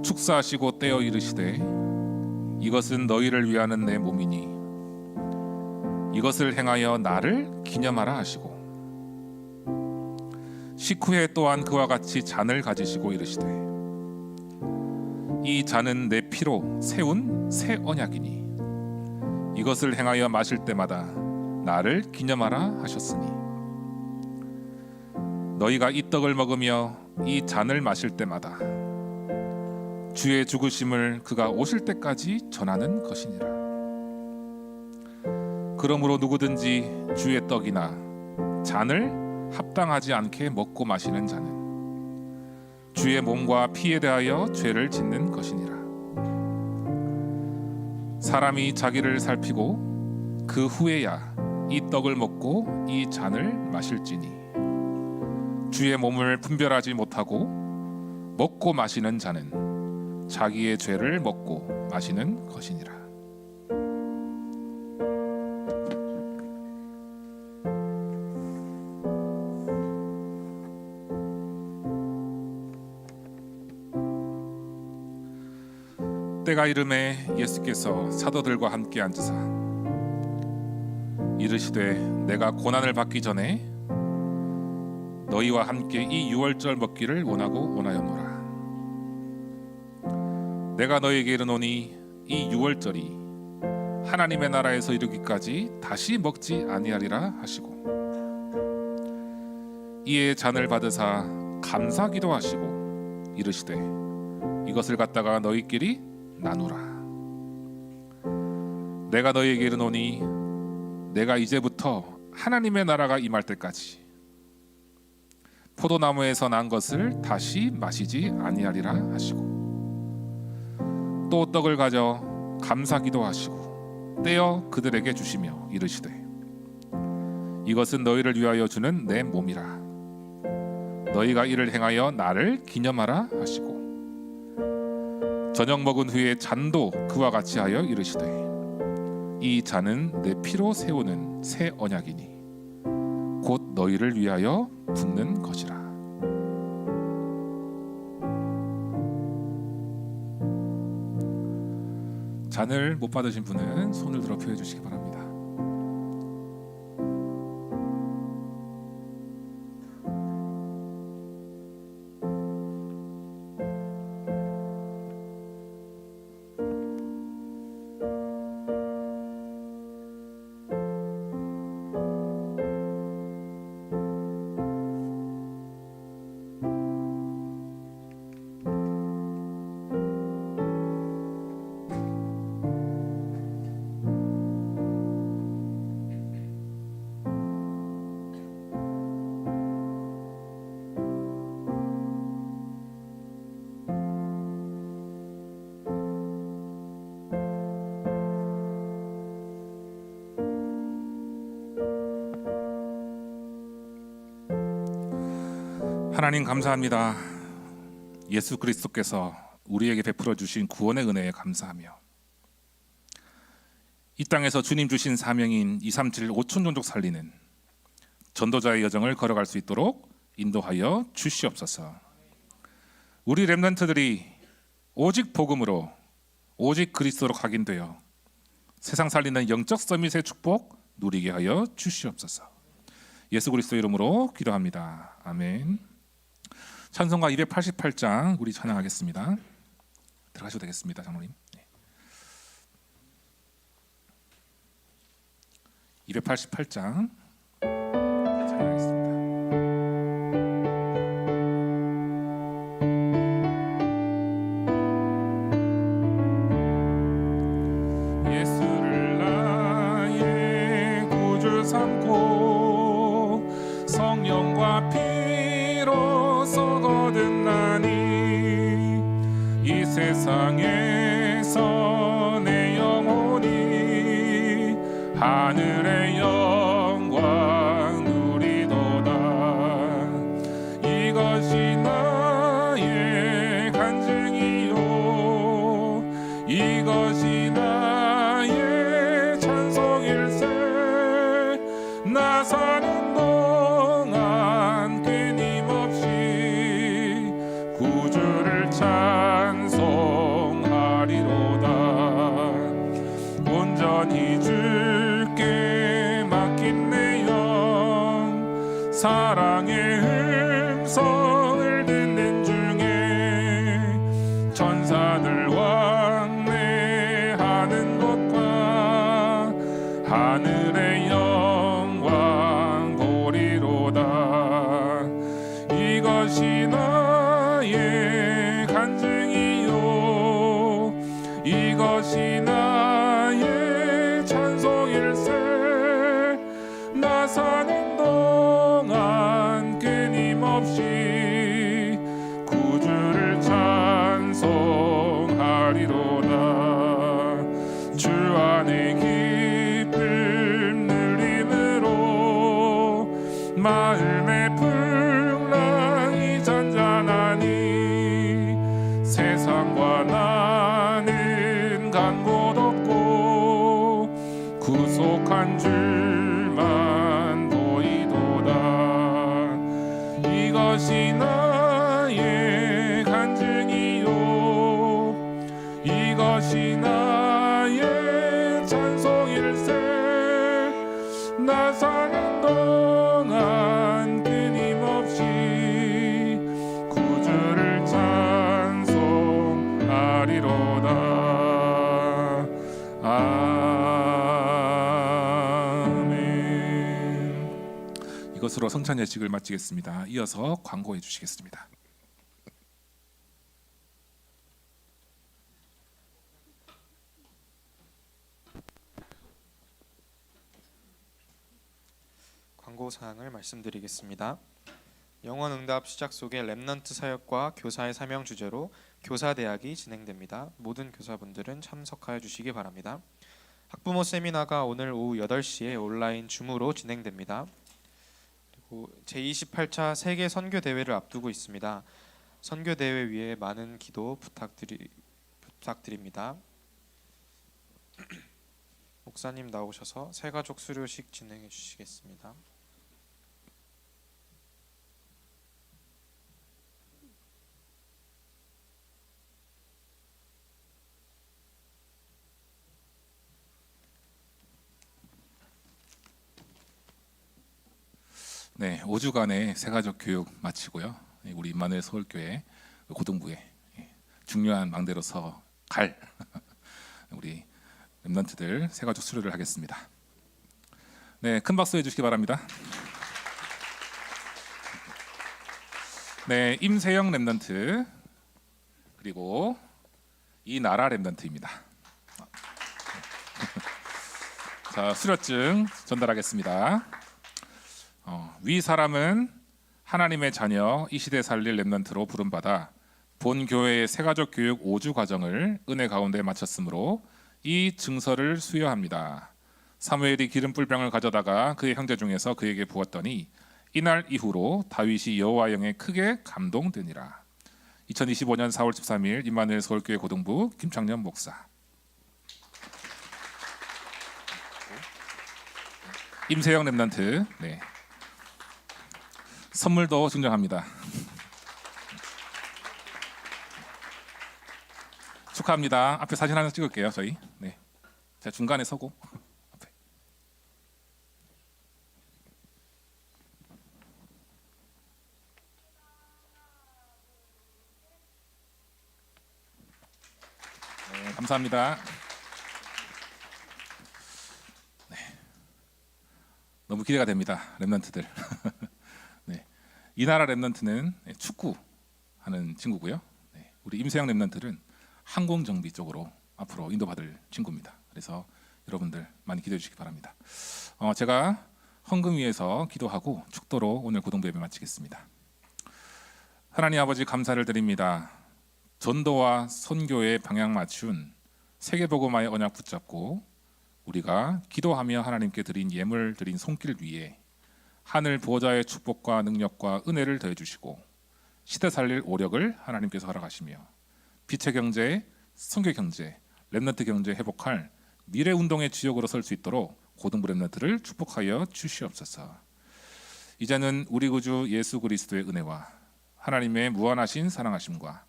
축사하시고 떼어 이르시되 이것은 너희를 위하는 내 몸이니 이것을 행하여 나를 기념하라 하시고 식후에 또한 그와 같이 잔을 가지시고 이르시되 이 잔은 내 피로 세운 새 언약이니 이것을 행하여 마실 때마다 나를 기념하라 하셨으니 너희가 이 떡을 먹으며 이 잔을 마실 때마다 주의 죽으심을 그가 오실 때까지 전하는 것이니라. 그러므로 누구든지 주의 떡이나 잔을 합당하지 않게 먹고 마시는 자는 주의 몸과 피에 대하여 죄를 짓는 것이니라. 사람이 자기를 살피고 그 후에야 이 떡을 먹고 이 잔을 마실지니 주의 몸을 분별하지 못하고 먹고 마시는 자는 자기의 죄를 먹고 마시는 것이니라. 때가 이름에 예수께서 사도들과 함께 앉으사 이르시되 내가 고난을 받기 전에 너희와 함께 이 유월절 먹기를 원하였노라. 내가 너희에게 이르노니 이 유월절이 하나님의 나라에서 이르기까지 다시 먹지 아니하리라 하시고 이에 잔을 받으사 감사 기도하시고 이르시되 이것을 갖다가 너희끼리 나누라. 내가 너희에게 이르노니 내가 이제부터 하나님의 나라가 임할 때까지 포도나무에서 난 것을 다시 마시지 아니하리라 하시고 또 떡을 가져 감사 기도하시고 떼어 그들에게 주시며 이르시되 이것은 너희를 위하여 주는 내 몸이라. 너희가 이를 행하여 나를 기념하라 하시고 저녁 먹은 후에 잔도 그와 같이 하여 이르시되 이 잔은 내 피로 세우는 새 언약이니 곧 너희를 위하여 붓는 것이라. 잔을 못 받으신 분은 손을 들어 표해 주시기 바랍니다. 하나님 감사합니다. 예수 그리스도께서 우리에게 베풀어 주신 구원의 은혜에 감사하며 이 땅에서 주님 주신 사명인 237 5천 종족 살리는 전도자의 여정을 걸어갈 수 있도록 인도하여 주시옵소서. 우리 렘넌트들이 오직 복음으로 오직 그리스도로 각인되어 세상 살리는 영적 서밋의 축복 누리게 하여 주시옵소서. 예수 그리스도 이름으로 기도합니다. 아멘. 찬송가 288장 우리 찬양하겠습니다. 들어가셔도 되겠습니다, 장로님. 288장 찬양하겠습니다. 예수를 나의 구주 삼고 성령과 피로써 거듭 나니 이 세상에서 내 영혼이 하늘의 영광 누리도다. 이것이 나의 간증이요 이것이 나의 찬송일세. 나 사는 동안 끊임없이 구주를 찬송하리로다. 온전히 주께 맡긴 내 영 사랑의 음성을 듣는 중에 천사들 왕래하는 곳과 하늘의 영광 보리로다. 이것이 나의 간증이요 이것이 나의 찬송일세. 나 사는 동안 끊임없이 구주를 찬송하리로다. 주 안에 기쁨 누림으로 마음의 풍랑이 잔잔하니 세상과 나는 간 곳 없고 구속한 줄만 보이도다. 이것이 나의 간증이요 이것이 나의 찬송일세. 나 사는 동안 끊임없이 구주를 찬송하리로다. 아멘. 이것으로 성찬 예식을 마치겠습니다. 이어서 광고해 주시겠습니다. 광고 사항을 말씀드리겠습니다. 영원응답 시작 속에 렘넌트 사역과 교사의 사명 주제로 교사대학이 진행됩니다. 모든 교사분들은 참석하여 주시기 바랍니다. 학부모 세미나가 오늘 오후 8시에 온라인 줌으로 진행됩니다. 그리고 제28차 세계 선교 대회를 앞두고 있습니다. 선교 대회 위해 많은 기도 부탁드립니다. 목사님 나오셔서 새가족 수료식 진행해 주시겠습니다. 네, 5주간의 새가족 교육 마치고요. 우리 임마누엘 서울교회 고등부에 중요한 망대로서 갈 우리 렘넌트들 새가족 수료를 하겠습니다. 네, 큰 박수 해주시기 바랍니다. 네, 임세영 렘넌트 그리고 이나라 렘넌트입니다. 자, 수료증 전달하겠습니다. 위 사람은 하나님의 자녀 이 시대 살릴 렘넌트로 부름받아 본 교회의 새가족 교육 5주 과정을 은혜 가운데 마쳤으므로 이 증서를 수여합니다. 사무엘이 기름 뿔병을 가져다가 그의 형제 중에서 그에게 부었더니 이날 이후로 다윗이 여호와 영에 크게 감동되니라. 2025년 4월 13일 임마누엘 서울교회 고등부 김창년 목사. 임세영 렘넌트. 네. 선물도 증정합니다. 축하합니다. 앞에 사진 하나 찍을게요. 저희. 네. 제가 중간에 서고. 앞에. 네, 감사합니다. 네. 너무 기대가 됩니다. 렘넌트들. 네. 이나라 렘넌트는 축구하는 친구고요. 네. 우리 임세영 렘넌트는 항공정비 쪽으로 앞으로 인도받을 친구입니다. 그래서 여러분들 많이 기대해 주시기 바랍니다. 제가 헌금 위에서 기도하고 축도로 오늘 고등부 예배 마치겠습니다. 하나님 아버지 감사를 드립니다. 전도와 선교에 방향 맞춘 세계복음화의 언약 붙잡고 우리가 기도하며 하나님께 드린 예물 드린 손길 위에 하늘 보호자의 축복과 능력과 은혜를 더해 주시고 시대 살릴 오력을 하나님께서 허락하시며 빛의 경제, 선교 경제, 렘넌트 경제 회복할 미래 운동의 주역으로 설 수 있도록 고등부 렘넌트를 축복하여 주시옵소서. 이제는 우리 구주 예수 그리스도의 은혜와 하나님의 무한하신 사랑하심과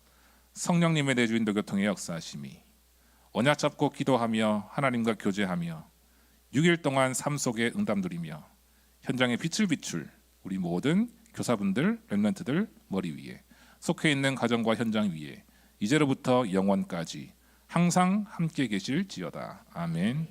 성령님의 내주인도 교통의 역사하심이 언약 잡고 기도하며 하나님과 교제하며 6일 동안 삶 속에 응답 누리며 현장에 빛을 비출 우리 모든 교사분들, 렘넌트들 머리 위에 속해 있는 가정과 현장 위에 이제로부터 영원까지 항상 함께 계실지어다. 아멘.